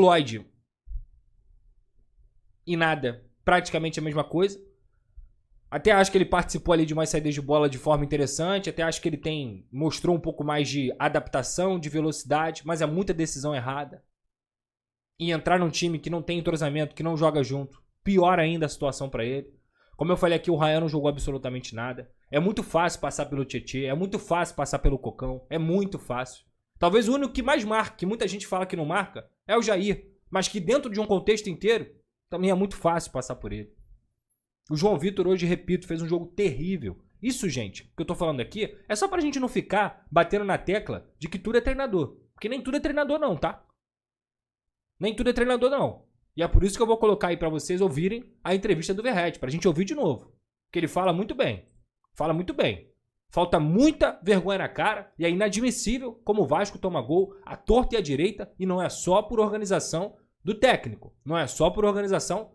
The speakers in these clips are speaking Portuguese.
Lloyd e nada, praticamente a mesma coisa. Até acho que ele participou ali de umas saídas de bola de forma interessante. Até acho que ele mostrou um pouco mais de adaptação, de velocidade, mas é muita decisão errada. E entrar num time que não tem entrosamento, que não joga junto, pior ainda a situação pra ele. Como eu falei aqui, o Ryan não jogou absolutamente nada. É muito fácil passar pelo Tietê, é muito fácil passar pelo Cocão, é muito fácil. Talvez o único que mais marca, que muita gente fala que não marca, é o Jair. Mas que dentro de um contexto inteiro, também é muito fácil passar por ele. O João Vitor hoje, repito, fez um jogo terrível. Isso, gente, que eu tô falando aqui, é só pra gente não ficar batendo na tecla de que tudo é treinador. Porque nem tudo é treinador não, tá? Nem tudo é treinador não. E é por isso que eu vou colocar aí pra vocês ouvirem a entrevista do Verratti, pra gente ouvir de novo. Porque ele fala muito bem. Fala muito bem. Falta muita vergonha na cara e é inadmissível como o Vasco toma gol à torta e à direita e não é só por organização do técnico. Não é só por organização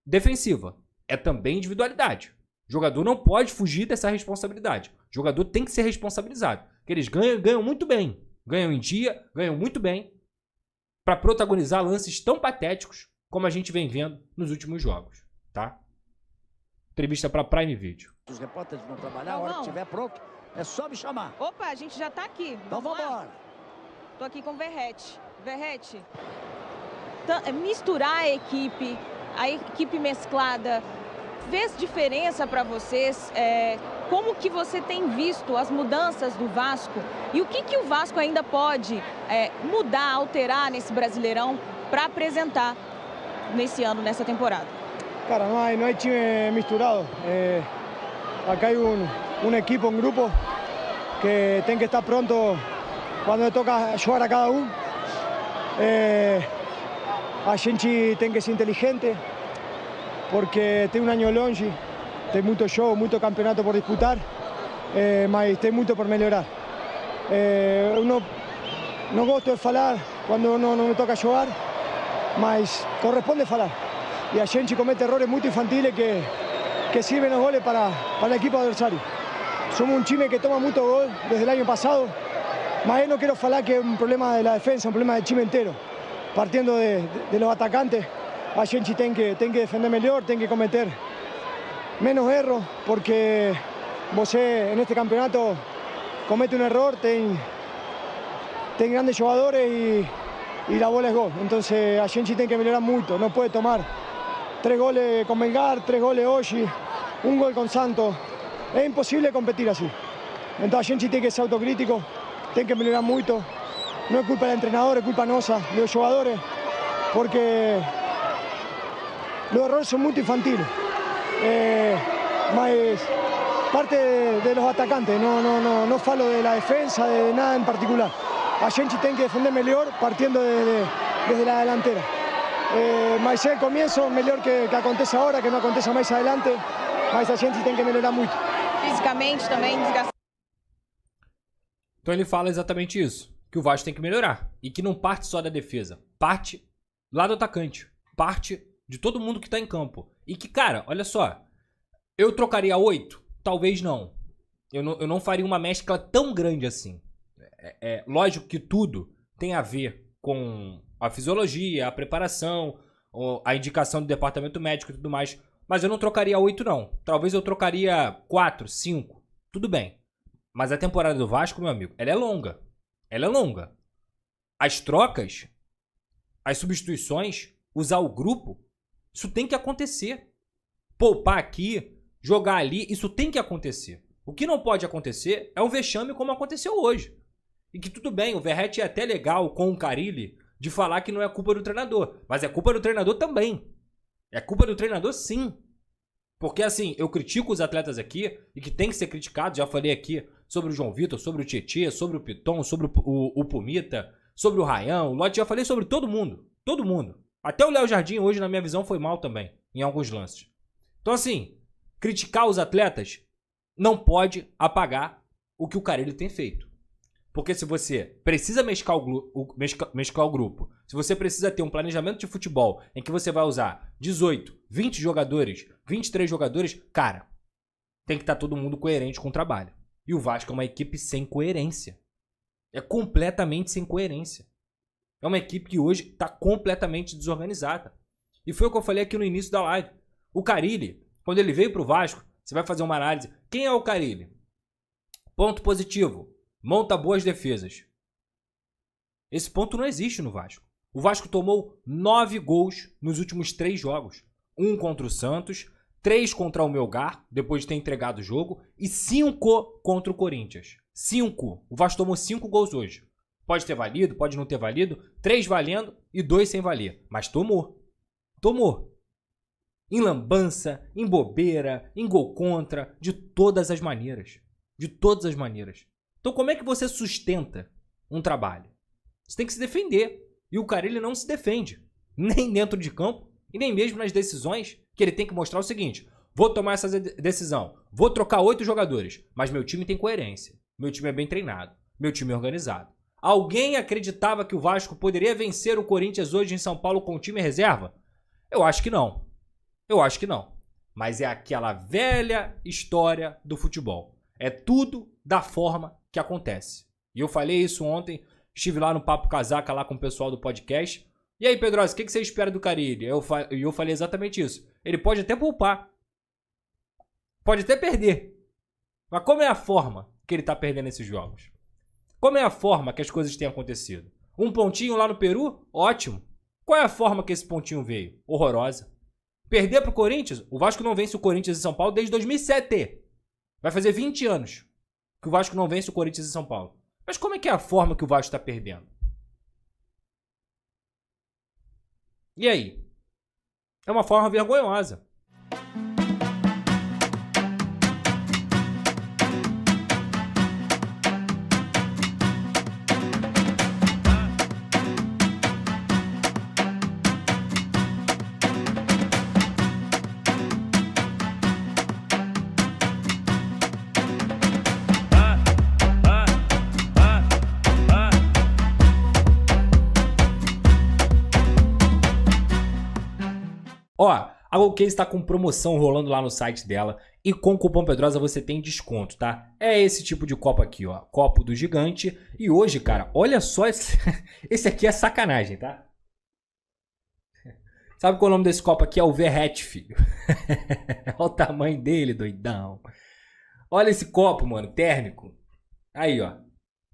defensiva. É também individualidade. O jogador não pode fugir dessa responsabilidade. O jogador tem que ser responsabilizado. Porque eles ganham muito bem. Ganham em dia, ganham muito bem para protagonizar lances tão patéticos como a gente vem vendo nos últimos jogos, tá? Entrevista para Prime Video. Os repórteres vão trabalhar, a hora que estiver pronto, é só me chamar. Opa, a gente já tá aqui. Então vamos embora. Tô aqui com o Verratti. Verratti, misturar a equipe mesclada, fez diferença para vocês? Como que você tem visto as mudanças do Vasco? E o que o Vasco ainda pode mudar, alterar nesse Brasileirão para apresentar nesse ano, nessa temporada? Cara, no hay time misturado. Acá hay un equipo, un grupo que tiene que estar pronto cuando le toca jugar a cada uno. A gente tem que ser inteligente porque tem año longe, tem muito jogo, muito campeonato por disputar, mas tem muito por melhorar. Eu não gosto de falar quando não me toca jogar, mas corresponde falar. E a gente comete errores muito infantiles que sirven los goles para el equipo adversario. Somos un time que toma mucho gol desde el año pasado, mas no quiero falar que es un problema de la defensa, un problema del time entero. Partiendo de los atacantes, a gente tem que defender melhor, tem que cometer menos erros, porque você, en este campeonato, comete un error, tem grandes jogadores y la bola es gol. Entonces a gente tem que melhorar mucho, no puede tomar 3 goles con Melgar, 3 goles hoy, 1 gol con Santos. Es imposible competir así. Entonces a gente tiene que ser autocrítico, tiene que mejorar mucho. No es culpa del entrenador, es culpa nuestra, de los jugadores, porque los errores son muy infantiles. Mas parte de los atacantes, no falo de la defensa, de nada en particular. A gente tiene que defender mejor partiendo desde la delantera. Mas é o começo, melhor que aconteça agora, que não aconteça mais adelante, mas a gente tem que melhorar muito. Fisicamente também, desgastado. Então ele fala exatamente isso, que o Vasco tem que melhorar, e que não parte só da defesa, parte lá do atacante, parte de todo mundo que tá em campo. E que, cara, olha só, eu trocaria 8? Talvez não. Eu não faria uma mescla tão grande assim. Lógico que tudo tem a ver com a fisiologia, a preparação, a indicação do departamento médico e tudo mais. Mas eu não trocaria 8 não. Talvez eu trocaria 4, 5. Tudo bem. Mas a temporada do Vasco, meu amigo, ela é longa. Ela é longa. As trocas, as substituições, usar o grupo, isso tem que acontecer. Poupar aqui, jogar ali, isso tem que acontecer. O que não pode acontecer é um vexame como aconteceu hoje. E que tudo bem, o Verratti é até legal com o Carille de falar que não é culpa do treinador. Mas é culpa do treinador também. É culpa do treinador sim. Porque assim, eu critico os atletas aqui e que tem que ser criticado. Já falei aqui sobre o João Vitor, sobre o Tietê, sobre o Piton, sobre o Pumita, sobre o Ryan, o Lote. Já falei sobre todo mundo. Todo mundo. Até o Léo Jardim hoje, na minha visão, foi mal também. Em alguns lances. Então assim, criticar os atletas não pode apagar o que o Carille tem feito. Porque se você precisa mesclar o grupo, se você precisa ter um planejamento de futebol em que você vai usar 18, 20 jogadores, 23 jogadores, cara, tem que estar todo mundo coerente com o trabalho. E o Vasco é uma equipe sem coerência. É completamente sem coerência. É uma equipe que hoje está completamente desorganizada. E foi o que eu falei aqui no início da live. O Carille, quando ele veio para o Vasco, você vai fazer uma análise. Quem é o Carille? Ponto positivo. Monta boas defesas. Esse ponto não existe no Vasco. O Vasco tomou 9 gols nos últimos 3 jogos. 1 contra o Santos, 3 contra o Melgar, depois de ter entregado o jogo, e 5 contra o Corinthians. 5. O Vasco tomou 5 gols hoje. Pode ter valido, pode não ter valido. 3 valendo e 2 sem valer. Mas tomou. Tomou. Em lambança, em bobeira, em gol contra, de todas as maneiras. De todas as maneiras. Então como é que você sustenta um trabalho? Você tem que se defender. E o Carille não se defende. Nem dentro de campo e nem mesmo nas decisões que ele tem que mostrar o seguinte. Vou tomar essa decisão. Vou trocar 8 jogadores. Mas meu time tem coerência. Meu time é bem treinado. Meu time é organizado. Alguém acreditava que o Vasco poderia vencer o Corinthians hoje em São Paulo com o time reserva? Eu acho que não. Eu acho que não. Mas é aquela velha história do futebol. É tudo da forma que acontece. E eu falei isso ontem. Estive lá no Papo Casaca lá com o pessoal do podcast. E aí, Pedrosa, o que você espera do Carille? Eu falei exatamente isso. Ele pode até poupar. Pode até perder. Mas como é a forma que ele está perdendo esses jogos? Como é a forma que as coisas têm acontecido? Um pontinho lá no Peru? Ótimo. Qual é a forma que esse pontinho veio? Horrorosa. Perder para o Corinthians? O Vasco não vence o Corinthians em São Paulo desde 2007. Vai fazer 20 anos que o Vasco não vence o Corinthians em São Paulo. Mas como é que é a forma que o Vasco está perdendo? E aí? É uma forma vergonhosa. Ó, a GoCase está com promoção rolando lá no site dela e com o cupom Pedrosa você tem desconto, tá? É esse tipo de copo aqui, ó, copo do gigante. E hoje, cara, olha só, esse aqui é sacanagem, tá? Sabe qual é o nome desse copo aqui? É o Verrete, filho. Olha o tamanho dele, doidão. Olha esse copo, mano, térmico. Aí, ó,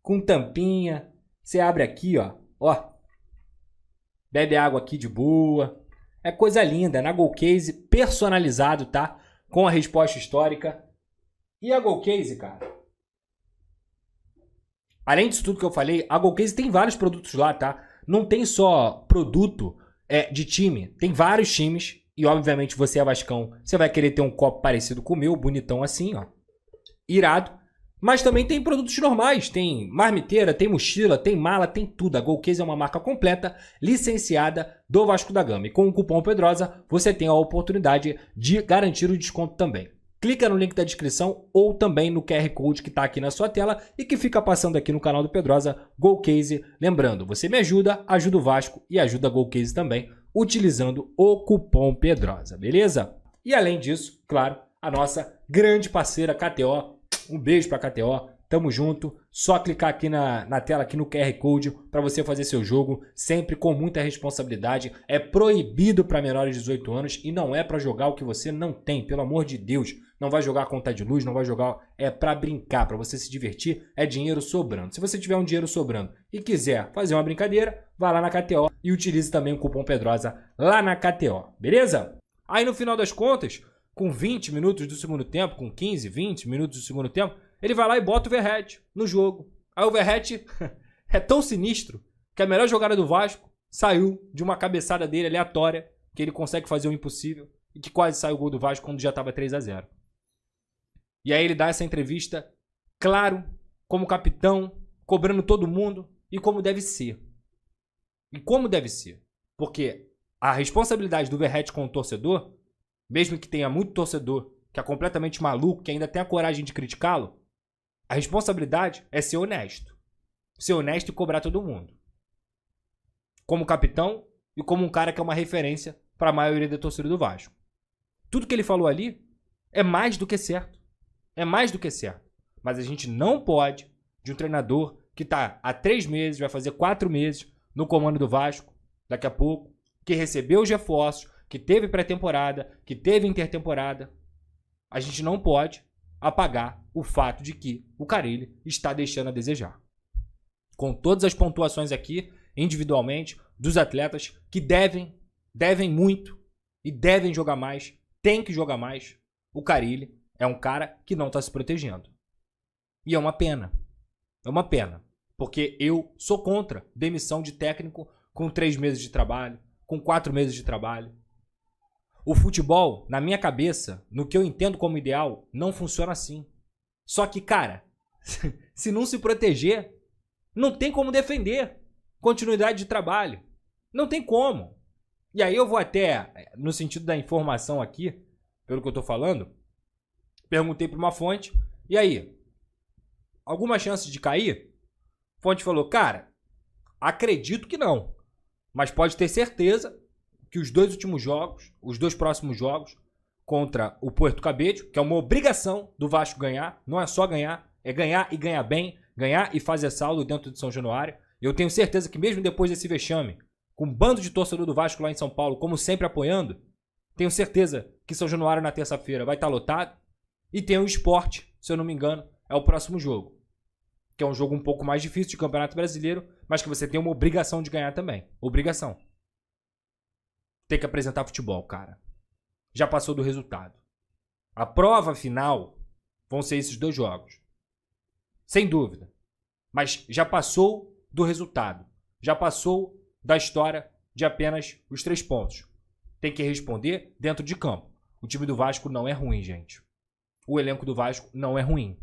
com tampinha. Você abre aqui, ó, bebe água aqui de boa. É coisa linda, na GoCase, personalizado, tá? Com a resposta histórica. E a GoCase, cara? Além disso tudo que eu falei, a GoCase tem vários produtos lá, tá? Não tem só produto de time. Tem vários times. E, obviamente, você é vascão. Você vai querer ter um copo parecido com o meu, bonitão assim, ó. Irado. Mas também tem produtos normais, tem marmiteira, tem mochila, tem mala, tem tudo. A GoCase é uma marca completa, licenciada do Vasco da Gama. E com o cupom Pedrosa, você tem a oportunidade de garantir o desconto também. Clica no link da descrição ou também no QR Code que está aqui na sua tela e que fica passando aqui no canal do Pedrosa, GoCase. Lembrando, você me ajuda, ajuda o Vasco e ajuda a GoCase também, utilizando o cupom Pedrosa, beleza? E além disso, claro, a nossa grande parceira KTO. Um beijo pra KTO, tamo junto. Só clicar aqui na tela, aqui no QR Code, para você fazer seu jogo, sempre com muita responsabilidade. É proibido para menores de 18 anos e não é para jogar o que você não tem, pelo amor de Deus. Não vai jogar conta de luz, não vai jogar, é para brincar, para você se divertir, é dinheiro sobrando. Se você tiver um dinheiro sobrando e quiser fazer uma brincadeira, vá lá na KTO e utilize também o cupom Pedrosa lá na KTO, beleza? Aí no final das contas, com 20 minutos do segundo tempo, com 15, 20 minutos do segundo tempo, ele vai lá e bota o Verrete no jogo. Aí o Verrete é tão sinistro que a melhor jogada do Vasco saiu de uma cabeçada dele aleatória, que ele consegue fazer o impossível, e que quase saiu o gol do Vasco quando já estava 3-0. E aí ele dá essa entrevista, claro, como capitão, cobrando todo mundo, e como deve ser. E como deve ser. Porque a responsabilidade do Verrete com o torcedor, mesmo que tenha muito torcedor que é completamente maluco, que ainda tem a coragem de criticá-lo, a responsabilidade é ser honesto. Ser honesto e cobrar todo mundo. Como capitão e como um cara que é uma referência para a maioria da torcida do Vasco. Tudo que ele falou ali é mais do que certo. É mais do que certo. Mas a gente não pode, de um treinador que está há 3 meses, vai fazer 4 meses, no comando do Vasco, daqui a pouco, que recebeu os reforços, que teve pré-temporada, que teve intertemporada. A gente não pode apagar o fato de que o Carille está deixando a desejar. Com todas as pontuações aqui, individualmente, dos atletas que devem muito e devem jogar mais, tem que jogar mais, o Carille é um cara que não está se protegendo. E é uma pena. É uma pena. Porque eu sou contra demissão de técnico com 3 meses de trabalho, com 4 meses de trabalho. O futebol, na minha cabeça, no que eu entendo como ideal, não funciona assim. Só que, cara, se não se proteger, não tem como defender continuidade de trabalho. Não tem como. E aí eu vou até, no sentido da informação aqui, pelo que eu tô falando, perguntei para uma fonte, e aí, alguma chance de cair? A fonte falou, cara, acredito que não, mas pode ter certeza que os 2 últimos jogos, os 2 próximos jogos, contra o Puerto Cabello, que é uma obrigação do Vasco ganhar, não é só ganhar, é ganhar e ganhar bem, ganhar e fazer saldo dentro de São Januário. Eu tenho certeza que mesmo depois desse vexame, com um bando de torcedor do Vasco lá em São Paulo, como sempre apoiando, tenho certeza que São Januário na terça-feira vai estar lotado. E tem o Sport, se eu não me engano, é o próximo jogo. Que é um jogo um pouco mais difícil de Campeonato Brasileiro, mas que você tem uma obrigação de ganhar também. Obrigação. Tem que apresentar futebol, cara. Já passou do resultado. A prova final vão ser esses 2 jogos. Sem dúvida. Mas já passou do resultado. Já passou da história de apenas os 3 pontos. Tem que responder dentro de campo. O time do Vasco não é ruim, gente. O elenco do Vasco não é ruim.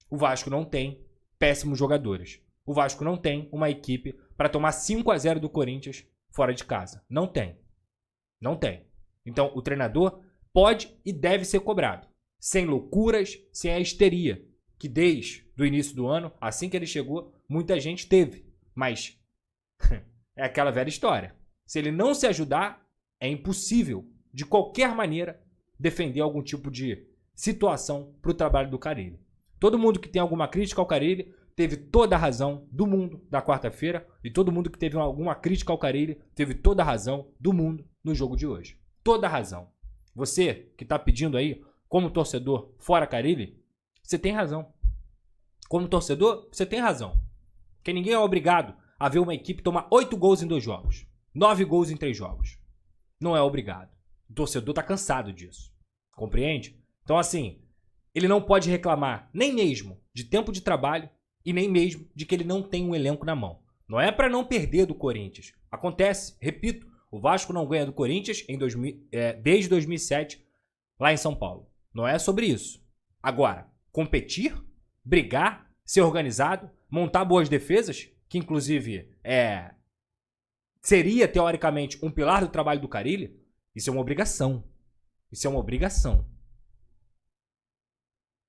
O Vasco não tem péssimos jogadores. O Vasco não tem uma equipe para tomar 5-0 do Corinthians fora de casa. Não tem. Não tem. Então, o treinador pode e deve ser cobrado. Sem loucuras, sem a histeria. Que desde o início do ano, assim que ele chegou, muita gente teve. Mas é aquela velha história. Se ele não se ajudar, é impossível, de qualquer maneira, defender algum tipo de situação para o trabalho do Carille. Todo mundo que tem alguma crítica ao Carille teve toda a razão do mundo na quarta-feira, e todo mundo que teve alguma crítica ao Carille teve toda a razão do mundo no jogo de hoje. Toda a razão. Você que está pedindo aí, como torcedor, fora Carille, você tem razão. Como torcedor, você tem razão. Porque ninguém é obrigado a ver uma equipe tomar 8 gols em 2 jogos. 9 gols em 3 jogos. Não é obrigado. O torcedor está cansado disso. Compreende? Então, assim, ele não pode reclamar nem mesmo de tempo de trabalho e nem mesmo de que ele não tem um elenco na mão. Não é para não perder do Corinthians. Acontece, repito, o Vasco não ganha do Corinthians desde 2007 lá em São Paulo. Não é sobre isso. Agora, competir, brigar, ser organizado, montar boas defesas, que inclusive seria teoricamente um pilar do trabalho do Carille, isso é uma obrigação. Isso é uma obrigação.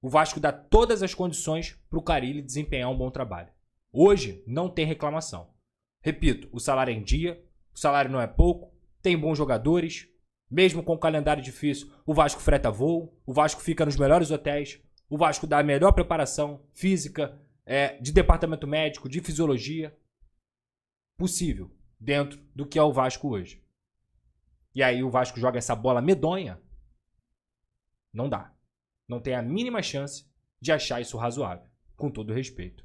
O Vasco dá todas as condições para o Carille desempenhar um bom trabalho. Hoje não tem reclamação. Repito, o salário é em dia, o salário não é pouco, tem bons jogadores, mesmo com o calendário difícil, o Vasco freta voo, o Vasco fica nos melhores hotéis, o Vasco dá a melhor preparação física, de departamento médico, de fisiologia possível, dentro do que é o Vasco hoje. E aí o Vasco joga essa bola medonha, não dá. Não tem a mínima chance de achar isso razoável, com todo respeito.